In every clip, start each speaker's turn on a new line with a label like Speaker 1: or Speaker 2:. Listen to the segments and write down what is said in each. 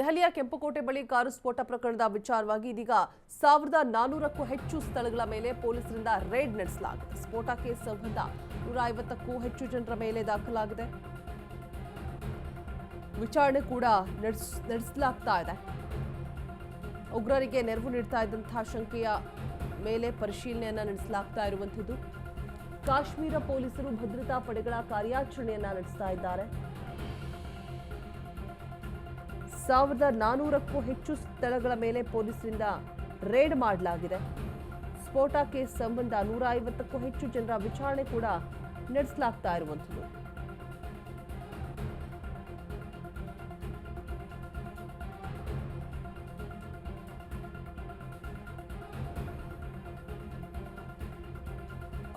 Speaker 1: ದೆಹಲಿಯ ಕೆಂಪುಕೋಟೆ ಬಳಿ ಕಾರು ಸ್ಫೋಟ ಪ್ರಕರಣದ ವಿಚಾರವಾಗಿ ಇದೀಗ 1400ಕ್ಕೂ ಹೆಚ್ಚು ಸ್ಥಳಗಳ ಮೇಲೆ ಪೊಲೀಸರಿಂದ ರೇಡ್ ನಡೆಸಲಾಗಿದೆ. ಸ್ಫೋಟಕ್ಕೆ ಸಂಬಂಧ 150ಕ್ಕೂ ಹೆಚ್ಚು ಜನರ ಮೇಲೆ ದಾಖಲಾಗಿದೆ. ವಿಚಾರಣೆ ಕೂಡ ನಡೆಸಲಾಗ್ತಾ ಇದೆ. ಉಗ್ರರಿಗೆ ನೆರವು ನೀಡ್ತಾ ಇದ್ದಂತಹ ಶಂಕೆಯ ಮೇಲೆ ಪರಿಶೀಲನೆಯನ್ನ ನಡೆಸಲಾಗ್ತಾ ಇರುವಂಥದ್ದು. ಕಾಶ್ಮೀರ ಪೊಲೀಸರು ಭದ್ರತಾ ಪಡೆಗಳ ಕಾರ್ಯಾಚರಣೆಯನ್ನ ನಡೆಸ್ತಾ ಇದ್ದಾರೆ. 1400ಕ್ಕೂ ಹೆಚ್ಚು ಸ್ಥಳಗಳ ಮೇಲೆ ಪೊಲೀಸರಿಂದ ರೇಡ್ ಮಾಡಲಾಗಿದೆ. ಸ್ಫೋಟಕ್ಕೆ ಸಂಬಂಧ 150ಕ್ಕೂ ಹೆಚ್ಚು ಜನರ ವಿಚಾರಣೆ ಕೂಡ ನಡೆಸಲಾಗ್ತಾ ಇರುವಂಥದ್ದು.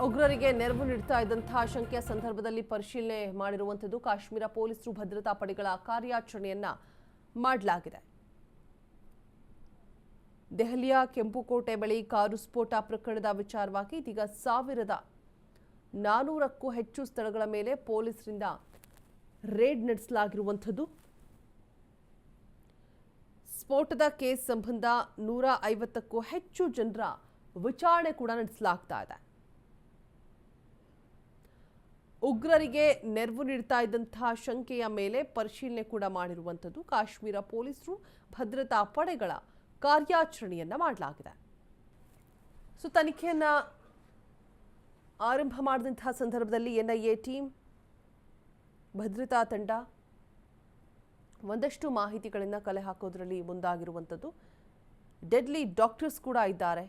Speaker 1: ಉಗ್ರರಿಗೆ ನೆರವು ನೀಡ್ತಾ ಇದ್ದಂತಹ ಶಂಕೆಯ ಸಂದರ್ಭದಲ್ಲಿ ಪರಿಶೀಲನೆ ಮಾಡಿರುವಂಥದ್ದು. ಕಾಶ್ಮೀರ ಪೊಲೀಸರು ಭದ್ರತಾ ಪಡೆಗಳ ಕಾರ್ಯಾಚರಣೆಯನ್ನ ಮಾಡಲಾಗಿದೆ. ದೆಹಲಿಯ ಕೆಂಪುಕೋಟೆ ಬಳಿ ಕಾರು ಸ್ಫೋಟ ಪ್ರಕರಣದ ವಿಚಾರವಾಗಿ ಇದೀಗ 1400ಕ್ಕೂ ಹೆಚ್ಚು ಸ್ಥಳಗಳ ಮೇಲೆ ಪೊಲೀಸರಿಂದ ರೇಡ್ ನಡೆಸಲಾಗಿರುವಂಥದ್ದು. ಸ್ಫೋಟದ ಕೇಸ್ ಸಂಬಂಧ 150ಕ್ಕೂ ಹೆಚ್ಚು ಜನರ ವಿಚಾರಣೆ ಕೂಡ ನಡೆಸಲಾಗ್ತಾ ಇದೆ. ಉಗ್ರರಿಗೆ ನೆರವು ನೀಡ್ತಾ ಇದ್ದಂತಹ ಶಂಕೆಯ ಮೇಲೆ ಪರಿಶೀಲನೆ ಕೂಡ ಮಾಡಿರುವಂಥದ್ದು. ಕಾಶ್ಮೀರ ಪೊಲೀಸರು ಭದ್ರತಾ ಪಡೆಗಳ ಕಾರ್ಯಾಚರಣೆಯನ್ನ ಮಾಡಲಾಗಿದೆ. ತನಿಖೆಯನ್ನ ಆರಂಭ ಮಾಡಿದಂತಹ ಸಂದರ್ಭದಲ್ಲಿ ಎನ್ಐಎ ಟೀಮ್, ಭದ್ರತಾ ತಂಡ ಒಂದಷ್ಟು ಮಾಹಿತಿಗಳನ್ನು ಕಲೆ ಹಾಕೋದ್ರಲ್ಲಿ ಮುಂದಾಗಿರುವಂಥದ್ದು. ಡೆಡ್ಲಿ ಡಾಕ್ಟರ್ಸ್ ಕೂಡ ಇದ್ದಾರೆ.